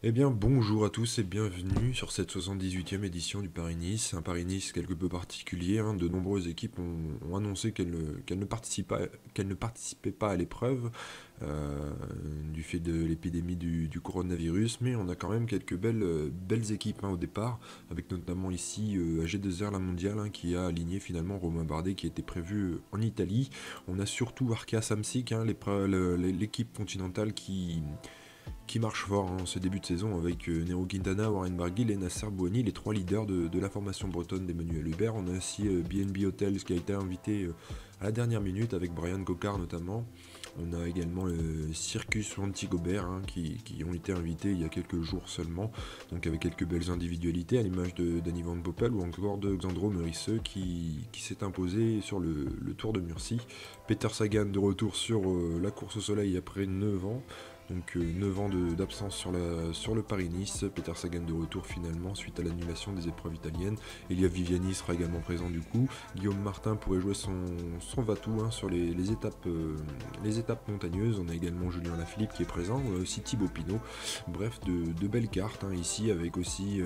Eh bien, bonjour à tous et bienvenue sur cette 78e édition du Paris-Nice. Un Paris-Nice quelque peu particulier, hein. De nombreuses équipes ont annoncé qu'elles ne participaient pas à l'épreuve du fait de l'épidémie du coronavirus, mais on a quand même quelques belles équipes, hein, au départ, avec notamment ici AG2R La Mondiale, hein, qui a aligné finalement Romain Bardet qui était prévu en Italie. On a surtout Arkea Samsic, hein, l'équipe continentale qui marche fort, hein, en ce début de saison avec Nero Quintana, Warren Barguil et Nasser Bouhanni, les trois leaders de la formation bretonne d'Emmanuel Hubert. On a aussi BNB Hotels qui a été invité à la dernière minute avec Brian Cocard notamment. On a également Circus Wanty-Gobert, hein, qui ont été invités il y a quelques jours seulement, donc avec quelques belles individualités à l'image de Danny Van Poppel ou encore de Xandro Meurisseux qui s'est imposé sur le Tour de Murcie. Peter Sagan de retour sur la course au soleil après 9 ans. Donc 9 ans d'absence sur le Paris-Nice. Peter Sagan de retour finalement suite à l'annulation des épreuves italiennes. Elia Viviani sera également présent du coup. Guillaume Martin pourrait jouer son va-tout, hein, sur les étapes montagneuses. On a également Julien Lafilippe qui est présent, aussi Thibaut Pinot. Bref, de belles cartes, hein, ici avec aussi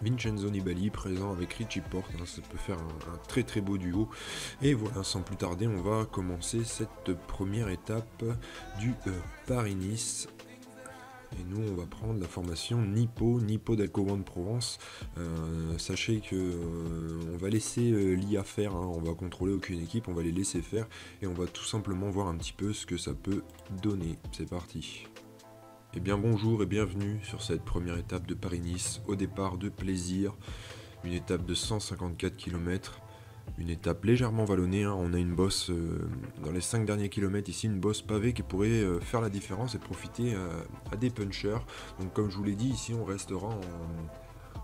Vincenzo Nibali présent avec Richie Porte, hein, ça peut faire un très très beau duo. Et voilà, sans plus tarder, on va commencer cette première étape du Paris-Nice. Et nous, on va prendre la formation Nippo d'Alcoban de Provence. Sachez que on va laisser l'IA faire, hein, on va contrôler aucune équipe, on va les laisser faire et on va tout simplement voir un petit peu ce que ça peut donner. C'est parti. Eh bien bonjour et bienvenue sur cette première étape de Paris-Nice, au départ de plaisir, une étape de 154 km, une étape légèrement vallonnée, hein. On a une bosse dans les 5 derniers kilomètres ici, une bosse pavée qui pourrait faire la différence et profiter à des punchers. Donc comme je vous l'ai dit, ici on restera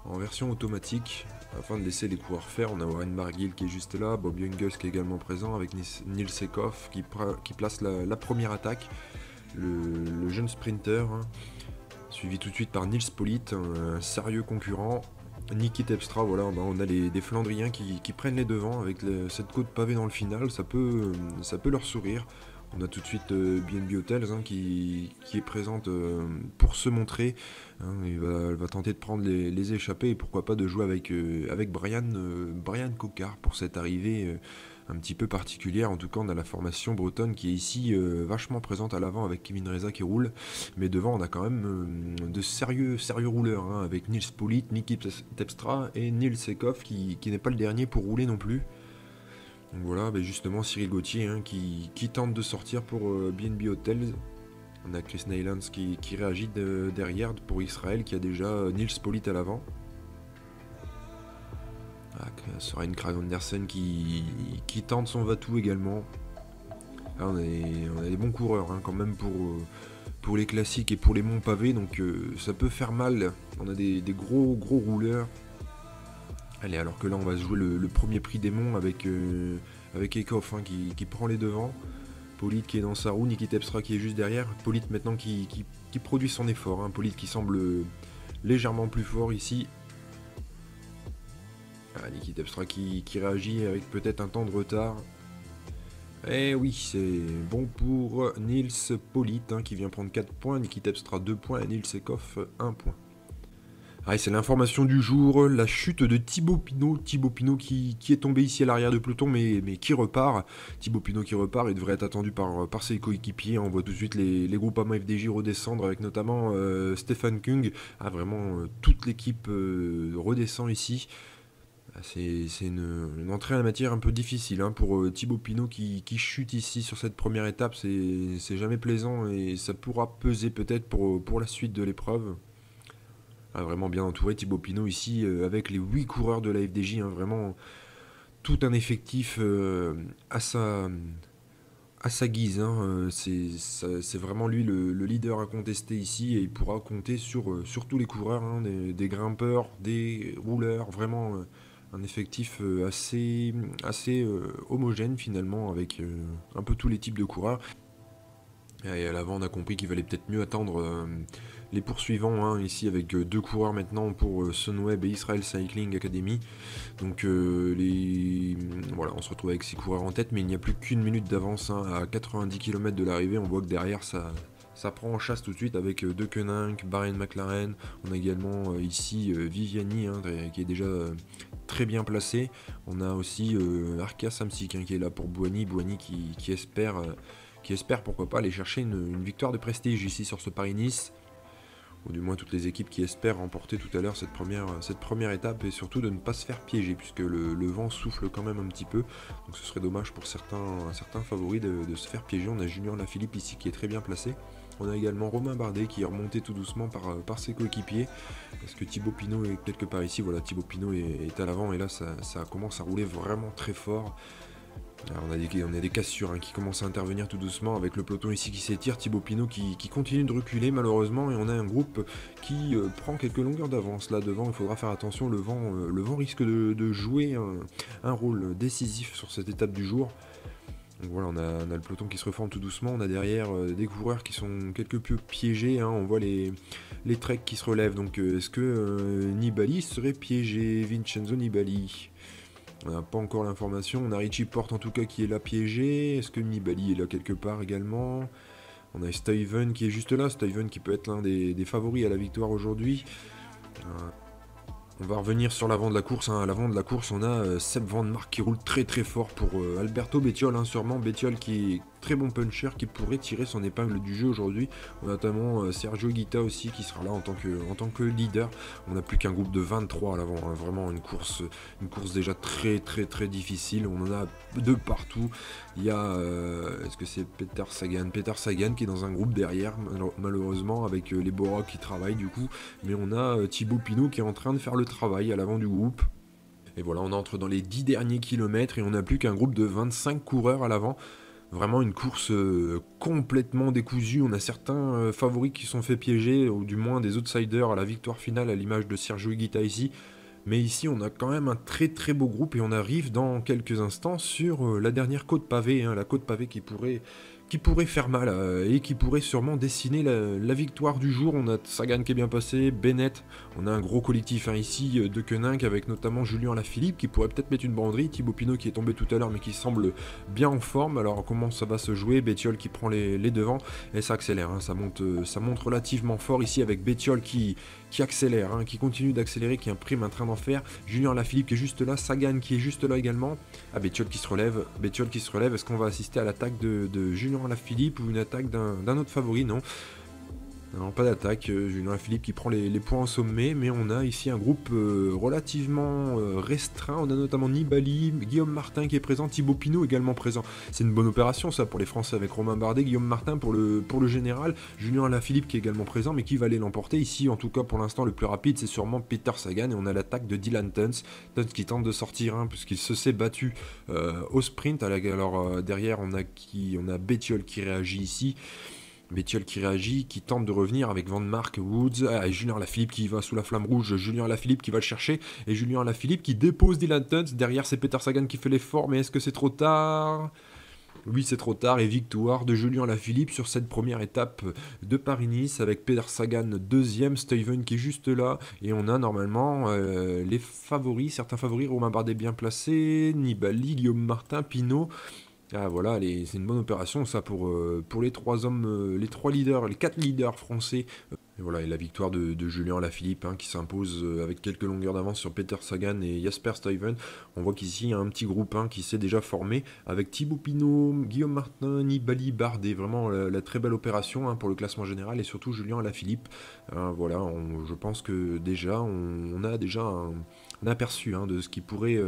en version automatique afin de laisser les coureurs faire. On a Warren Barguil qui est juste là, Bob Jungels qui est également présent avec Nils Sekov qui place la première attaque. Le jeune sprinter, hein, suivi tout de suite par Nils Politt, un sérieux concurrent. Niki Terpstra, voilà, on a des Flandriens qui prennent les devants avec cette côte pavée dans le final, ça peut leur sourire. On a tout de suite BNB Hotels, hein, qui est présente pour se montrer, hein. Elle va tenter de prendre les échappées et pourquoi pas de jouer avec Brian Cocard pour cette arrivée un petit peu particulière. En tout cas, on a la formation bretonne qui est ici vachement présente à l'avant avec Kevin Reza qui roule, mais devant on a quand même de sérieux rouleurs, hein, avec Nils Politt, Niki Terpstra et Nils Sekov qui n'est pas le dernier pour rouler non plus. Donc voilà, justement Cyril Gauthier, hein, qui tente de sortir pour BNB Hotels. On a Chris Neylands qui réagit derrière pour Israël, qui a déjà Nils Politt à l'avant. Søren Kragh Andersen qui tente son va-tout également. Là, on a des bons coureurs, hein, quand même pour les classiques et pour les monts pavés, donc ça peut faire mal. On a des gros rouleurs. Allez, alors que là on va se jouer le premier prix des monts avec Ekoff, hein, qui prend les devants. Politt qui est dans sa roue, Niki Terpstra qui est juste derrière. Politt maintenant qui produit son effort, hein. Politt qui semble légèrement plus fort ici. Niki Terpstra qui réagit avec peut-être un temps de retard. Et oui, c'est bon pour Nils Politt, hein, qui vient prendre 4 points, Niki Terpstra 2 points et Nils Sekov 1 point. C'est l'information du jour, la chute de Thibaut Pinot qui est tombé ici à l'arrière de peloton mais qui repart. Thibaut Pinot qui repart, il devrait être attendu par ses coéquipiers. On voit tout de suite les Groupama FDJ redescendre avec notamment Stefan Kung. Vraiment toute l'équipe redescend ici. C'est une entrée à la matière un peu difficile, hein, pour Thibaut Pinot qui chute ici sur cette première étape. C'est jamais plaisant et ça pourra peser peut-être pour la suite de l'épreuve. Vraiment bien entouré Thibaut Pinot ici avec les 8 coureurs de la FDJ, hein, vraiment tout un effectif à sa guise, hein. C'est vraiment lui le leader incontesté ici et il pourra compter sur tous les coureurs, hein, des grimpeurs, des rouleurs, vraiment un effectif assez homogène finalement avec un peu tous les types de coureurs. Et à l'avant on a compris qu'il valait peut-être mieux attendre les poursuivants, hein, ici avec 2 coureurs maintenant pour Sunweb et Israel Cycling Academy. Donc voilà, on se retrouve avec 6 coureurs en tête, mais il n'y a plus qu'une minute d'avance, hein, à 90 km de l'arrivée. On voit que derrière ça ça prend en chasse tout de suite avec De Koninck, Bahrain McLaren. On a également ici Viviani hein, qui est déjà très bien placé. On a aussi Arkea Samsic hein, qui est là pour Bouhanni qui espère pourquoi pas aller chercher une victoire de prestige ici sur ce Paris-Nice. Ou du moins toutes les équipes qui espèrent remporter tout à l'heure cette première étape, et surtout de ne pas se faire piéger, puisque le vent souffle quand même un petit peu, donc ce serait dommage pour certains favoris de se faire piéger. On a Julien Lafilippe ici qui est très bien placé. On a également Romain Bardet qui est remonté tout doucement par ses coéquipiers, parce que Thibaut Pinot est quelque part ici. Voilà, Thibaut Pinot est à l'avant, et là ça commence à rouler vraiment très fort. Alors on a des cassures hein, qui commencent à intervenir tout doucement avec le peloton ici qui s'étire, Thibaut Pinot qui continue de reculer malheureusement, et on a un groupe qui prend quelques longueurs d'avance là devant. Il faudra faire attention, le vent risque de jouer un rôle décisif sur cette étape du jour. Donc voilà, on a le peloton qui se reforme tout doucement, on a derrière des coureurs qui sont quelque peu piégés, hein. On voit les treks qui se relèvent, donc est-ce que Nibali serait piégé, Vincenzo Nibali? On n'a pas encore l'information. On a Richie Porte en tout cas qui est là piégé. Est-ce que Nibali est là quelque part également? On a Stuyven qui est juste là. Stuyven qui peut être l'un des favoris à la victoire aujourd'hui. On va revenir sur l'avant de la course. Hein. À l'avant de la course, on a Seb Van Mark qui roule très très fort pour Alberto Bettiol. Hein, sûrement Bettiol qui est très bon puncher, qui pourrait tirer son épingle du jeu aujourd'hui. On a notamment Sergio Higuita aussi qui sera là en tant que leader. On n'a plus qu'un groupe de 23 à l'avant. Hein. Vraiment une course déjà très très très difficile. On en a de partout. Il y a, est-ce que c'est Peter Sagan qui est dans un groupe derrière, malheureusement, avec les Bora qui travaillent du coup. Mais on a Thibaut Pinot qui est en train de faire le travail à l'avant du groupe. Et voilà, on entre dans les 10 derniers kilomètres et on n'a plus qu'un groupe de 25 coureurs à l'avant. Vraiment une course complètement décousue. On a certains favoris qui sont fait piéger, ou du moins des outsiders à la victoire finale, à l'image de Sergio Higuita ici. Mais ici, on a quand même un très très beau groupe et on arrive dans quelques instants sur la dernière côte pavée. Hein, la côte pavée qui pourrait faire mal et qui pourrait sûrement dessiner la victoire du jour. On a Sagan qui est bien passé, Bennett, on a un gros collectif hein, ici de Koninck avec notamment Julien Lafilippe qui pourrait peut-être mettre une banderie, Thibaut Pinot qui est tombé tout à l'heure mais qui semble bien en forme. Alors comment ça va se jouer? Bettiol qui prend les devants et ça accélère, hein, ça monte relativement fort ici avec Bettiol qui accélère, hein, qui continue d'accélérer, qui imprime un train d'enfer. Julien Lafilippe qui est juste là, Sagan qui est juste là également. Ah, Bettiol qui se relève, est-ce qu'on va assister à l'attaque de Julien Lafilippe ou une attaque d'un autre favori? Non, pas d'attaque. Julien Lafilippe qui prend les points au sommet, mais on a ici un groupe relativement restreint. On a notamment Nibali, Guillaume Martin qui est présent, Thibaut Pinot également présent. C'est une bonne opération ça pour les Français avec Romain Bardet, Guillaume Martin pour le général, Julien Lafilippe qui est également présent, mais qui va aller l'emporter ici. En tout cas pour l'instant le plus rapide c'est sûrement Peter Sagan, et on a l'attaque de Dylan Teuns qui tente de sortir puisqu'il se s'est battu au sprint. Alors derrière on a Bettiol qui réagit ici. Bettiol qui réagit, qui tente de revenir avec Van Mark, Woods, et Julien Lafilippe qui va sous la flamme rouge, Julien Lafilippe qui va le chercher, et Julien Lafilippe qui dépose Dylan Teuns. Derrière c'est Peter Sagan qui fait l'effort, mais est-ce que c'est trop tard? Oui, c'est trop tard, et victoire de Julien Lafilippe sur cette première étape de Paris-Nice avec Peter Sagan deuxième, Stuyven qui est juste là, et on a normalement les favoris, certains favoris, Romain Bardet bien placé, Nibali, Guillaume Martin, Pinot. Ah voilà, c'est une bonne opération ça pour les trois hommes, les quatre leaders français. Et voilà, et la victoire de Julien Lafilippe qui s'impose avec quelques longueurs d'avance sur Peter Sagan et Jasper Stuyven. On voit qu'ici il y a un petit groupe qui s'est déjà formé avec Thibaut Pinot, Guillaume Martin, Nibali, Bardet. Vraiment la très belle opération pour le classement général, et surtout Julien Lafilippe. Voilà, je pense que déjà on a déjà un aperçu de ce qui pourrait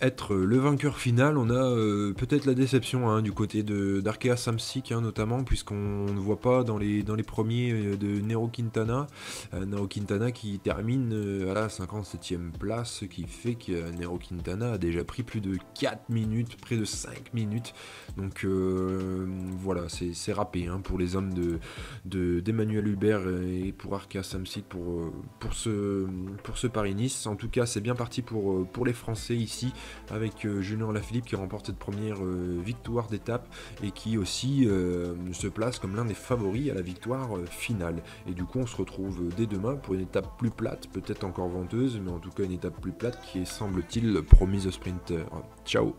être le vainqueur final. On a peut-être la déception du côté d'Arkea Samsic notamment, puisqu'on ne voit pas dans les premiers de Nairo Quintana. Nairo Quintana qui termine à la 57e place, ce qui fait que Nairo Quintana a déjà pris plus de 4 minutes, près de 5 minutes. Donc voilà, c'est râpé pour les hommes d'Emmanuel Hubert et pour Arkea Samsic pour ce Paris-Nice. En tout cas, c'est bien parti pour les Français ici, avec Julien Lafilippe qui remporte cette première victoire d'étape et qui aussi se place comme l'un des favoris à la victoire finale. Et du coup on se retrouve dès demain pour une étape plus plate, peut-être encore venteuse, mais en tout cas une étape plus plate qui est semble-t-il promise au sprinter. Ciao.